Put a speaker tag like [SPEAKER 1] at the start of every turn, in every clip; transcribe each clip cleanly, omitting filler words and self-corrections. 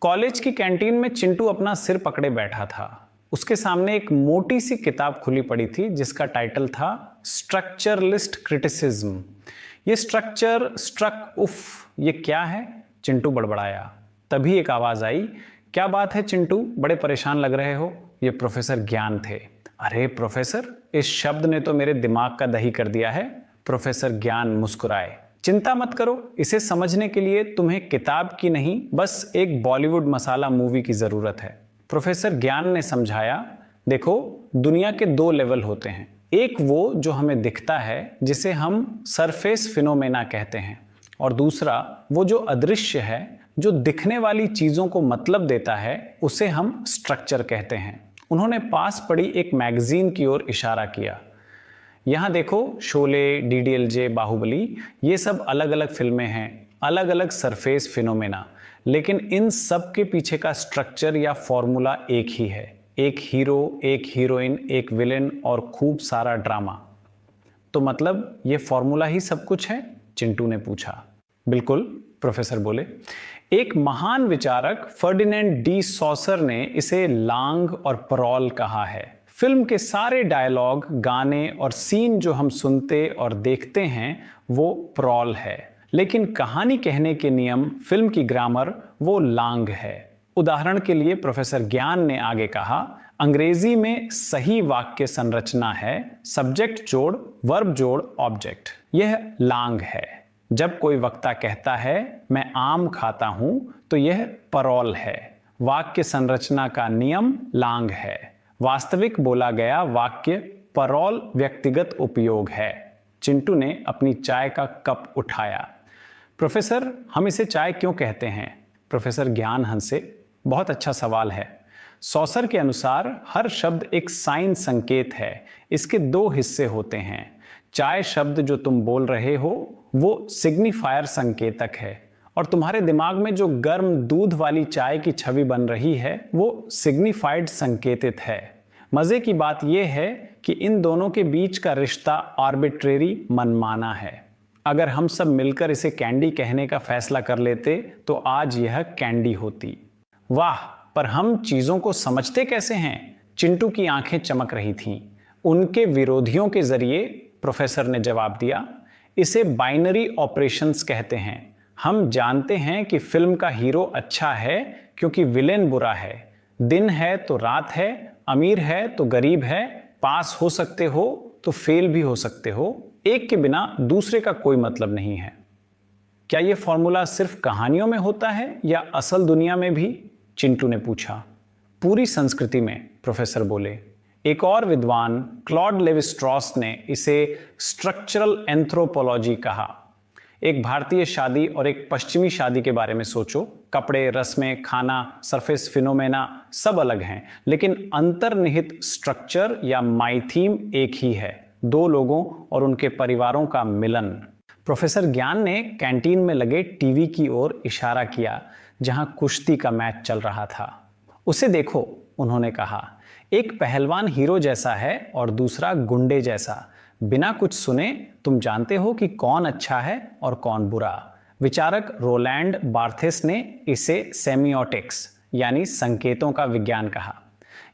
[SPEAKER 1] College की canteen में चिंटू अपना सिर पकड़े बैठा था। उसके सामने एक मोटी सी किताब खुली पड़ी थी जिसका टाइटल था स्ट्रक्चरलिस्ट क्रिटिसिज्म। ये स्ट्रक उफ, ये क्या है? चिंटू बड़बड़ाया। तभी एक आवाज आई, क्या बात है चिंटू, बड़े परेशान लग रहे हो? ये प्रोफेसर ज्ञान थे। अरे प्रोफेसर, इस शब्द ने तो मेरे दिमाग का दही कर दिया है। प्रोफेसर ज्ञान मुस्कुराए। चिंता मत करो, इसे समझने के लिए तुम्हें किताब की नहीं, बस एक बॉलीवुड मसाला मूवी की जरूरत है। प्रोफेसर ज्ञान ने समझाया, देखो दुनिया के दो लेवल होते हैं। एक वो जो हमें दिखता है, जिसे हम सरफेस फिनोमेना कहते हैं, और दूसरा वो जो अदृश्य है, जो दिखने वाली चीजों को मतलब देता है, उसे हम स्ट्रक्चर कहते हैं। उन्होंने पास पड़ी एक मैगजीन की ओर इशारा किया। यहाँ देखो, शोले, डीडीएलजे, बाहुबली, ये सब अलग अलग फिल्में हैं, अलग अलग सरफेस फिनोमेना, लेकिन इन सब के पीछे का स्ट्रक्चर या फॉर्मूला एक ही है। एक हीरो, एक हीरोइन, एक विलेन और खूब सारा ड्रामा। तो मतलब ये फॉर्मूला ही सब कुछ है? चिंटू ने पूछा। बिल्कुल, प्रोफेसर बोले। एक महान विचारक फर्डिनेंड डी सॉसर ने इसे लांग और परॉल कहा है। फिल्म के सारे डायलॉग, गाने और सीन जो हम सुनते और देखते हैं वो परॉल है, लेकिन कहानी कहने के नियम, फिल्म की ग्रामर, वो लांग है। उदाहरण के लिए प्रोफेसर ज्ञान ने आगे कहा, अंग्रेजी में सही वाक्य संरचना है सब्जेक्ट जोड़, वर्ब जोड़, ऑब्जेक्ट। यह लांग है। जब कोई वक्ता कहता है मैं आम खाता हूं, तो यह परॉल है। वाक्य संरचना का नियम लांग है। वास्तविक बोला गया वाक्य परॉल व्यक्तिगत उपयोग है। चिंटू ने अपनी चाय का कप उठाया। प्रोफेसर, हम इसे चाय क्यों कहते हैं? प्रोफेसर ज्ञान हंसे। बहुत अच्छा सवाल है। सॉसर के अनुसार हर शब्द एक साइन संकेत है। इसके दो हिस्से होते हैं। चाय शब्द जो तुम बोल रहे हो वो सिग्निफायर संकेतक है, और तुम्हारे दिमाग में जो गर्म दूध वाली चाय की छवि बन रही है वो सिग्निफाइड संकेतित है। मजे की बात यह है कि इन दोनों के बीच का रिश्ता आर्बिट्रेरी, मनमाना है। अगर हम सब मिलकर इसे कैंडी कहने का फैसला कर लेते तो आज यह कैंडी होती। वाह, पर हम चीजों को समझते कैसे हैं? चिंटू की आंखें चमक रही थीं। उनके विरोधियों के जरिए, प्रोफेसर ने जवाब दिया। इसे बाइनरी ऑपरेशंस कहते हैं। हम जानते हैं कि फिल्म का हीरो अच्छा है क्योंकि विलेन बुरा है। दिन है तो रात है, अमीर है तो गरीब है, पास हो सकते हो तो फेल भी हो सकते हो। एक के बिना दूसरे का कोई मतलब नहीं है। क्या यह फॉर्मूला सिर्फ कहानियों में होता है या असल दुनिया में भी? चिंटू ने पूछा। पूरी संस्कृति में, प्रोफेसर बोले। एक और विद्वान क्लॉड लेवी-स्ट्रॉस ने इसे स्ट्रक्चरल एंथ्रोपोलॉजी कहा। एक भारतीय शादी और एक पश्चिमी शादी के बारे में सोचो। कपड़े, रस्में, खाना, सरफेस फिनोमेना सब अलग हैं, लेकिन अंतर्निहित स्ट्रक्चर या माइथीम एक ही है। दो लोगों और उनके परिवारों का मिलन। प्रोफेसर ज्ञान ने कैंटीन में लगे टीवी की ओर इशारा किया जहां कुश्ती का मैच चल रहा था। उसे देखो, उन्होंने कहा। एक पहलवान हीरो जैसा है और दूसरा गुंडे जैसा। बिना कुछ सुने तुम जानते हो कि कौन अच्छा है और कौन बुरा। विचारक रोलैंड बार्थेस ने इसे सेमियोटिक्स यानी संकेतों का विज्ञान कहा।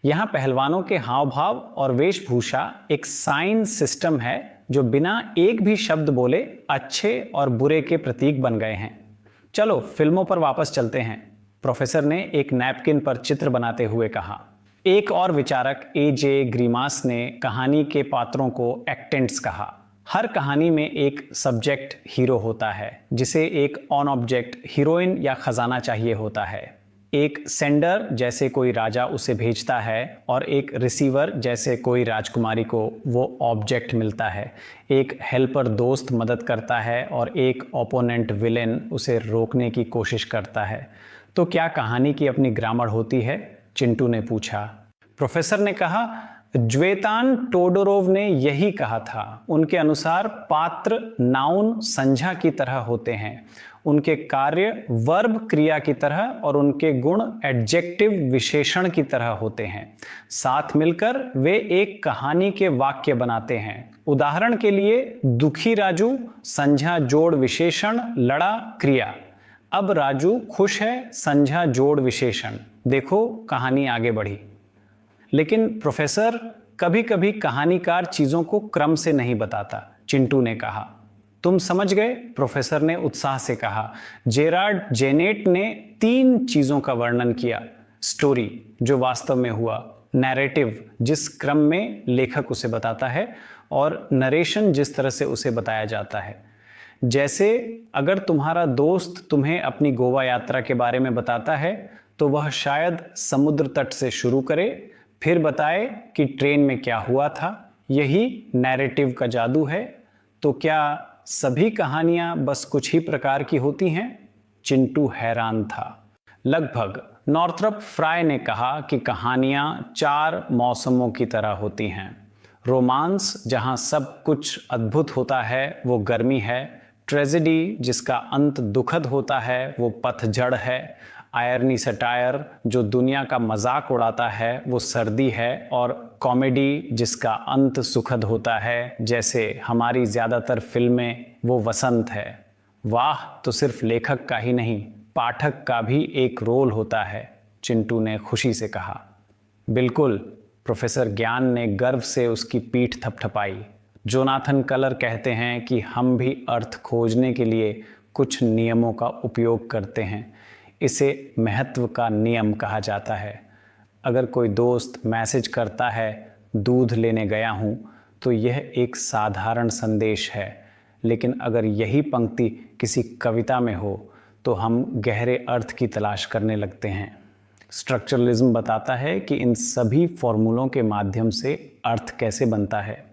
[SPEAKER 1] यहाँ पहलवानों के हाव भाव और वेशभूषा एक साइन सिस्टम है जो बिना एक भी शब्द बोले अच्छे और बुरे के प्रतीक बन गए हैं। चलो फिल्मों पर वापस चलते हैं, प्रोफेसर ने एक नैपकिन पर चित्र बनाते हुए कहा। एक और विचारक ए.जे. ग्रीमास ने कहानी के पात्रों को एक्टेंट्स कहा। हर कहानी में एक सब्जेक्ट हीरो होता है जिसे एक ऑन ऑब्जेक्ट हीरोइन या खजाना चाहिए होता है। एक सेंडर जैसे कोई राजा उसे भेजता है और एक रिसीवर जैसे कोई राजकुमारी को वो ऑब्जेक्ट मिलता है। एक हेल्पर दोस्त मदद करता है और एक ओपोनेंट विलेन उसे रोकने की कोशिश करता है। तो क्या कहानी की अपनी ग्रामर होती है? चिंटू ने पूछा। प्रोफेसर ने कहा, ज्वेतान टोडोरोव ने यही कहा था। उनके अनुसार पात्र नाउन संज्ञा की तरह होते हैं, उनके कार्य वर्ब क्रिया की तरह और उनके गुण एडजेक्टिव विशेषण की तरह होते हैं। साथ मिलकर वे एक कहानी के वाक्य बनाते हैं। उदाहरण के लिए दुखी राजू संज्ञा जोड़ विशेषण, लड़ा क्रिया। अब राजू खुश है, संझा जोड़ विशेषण। देखो कहानी आगे बढ़ी। लेकिन प्रोफेसर, कभी कभी कहानीकार चीजों को क्रम से नहीं बताता, चिंटू ने कहा। तुम समझ गए, प्रोफेसर ने उत्साह से कहा। जेरार्ड जेनेट ने 3 चीजों का वर्णन किया। स्टोरी, जो वास्तव में हुआ, नैरेटिव, जिस क्रम में लेखक उसे बताता है, और नरेशन, जिस तरह से उसे बताया जाता है। जैसे अगर तुम्हारा दोस्त तुम्हें अपनी गोवा यात्रा के बारे में बताता है तो वह शायद समुद्र तट से शुरू करे, फिर बताए कि ट्रेन में क्या हुआ था। यही नैरेटिव का जादू है। तो क्या सभी कहानियां बस कुछ ही प्रकार की होती हैं? चिंटू हैरान था। लगभग। नॉर्थरप फ्राई ने कहा कि कहानियां 4 मौसमों की तरह होती हैं। रोमांस, जहां सब कुछ अद्भुत होता है, वो गर्मी है। ट्रेजेडी, जिसका अंत दुखद होता है, वो पतझड़ है। आयरनी सटायर, जो दुनिया का मजाक उड़ाता है, वो सर्दी है। और कॉमेडी, जिसका अंत सुखद होता है, जैसे हमारी ज़्यादातर फिल्में, वो वसंत है। वाह, तो सिर्फ लेखक का ही नहीं, पाठक का भी एक रोल होता है, चिंटू ने खुशी से कहा। बिल्कुल, प्रोफेसर ज्ञान ने गर्व से उसकी पीठ थपथपाई। जोनाथन कलर कहते हैं कि हम भी अर्थ खोजने के लिए कुछ नियमों का उपयोग करते हैं। इसे महत्व का नियम कहा जाता है। अगर कोई दोस्त मैसेज करता है, दूध लेने गया हूँ, तो यह एक साधारण संदेश है। लेकिन अगर यही पंक्ति किसी कविता में हो तो हम गहरे अर्थ की तलाश करने लगते हैं। स्ट्रक्चरलिज्म बताता है कि इन सभी फॉर्मूलों के माध्यम से अर्थ कैसे बनता है।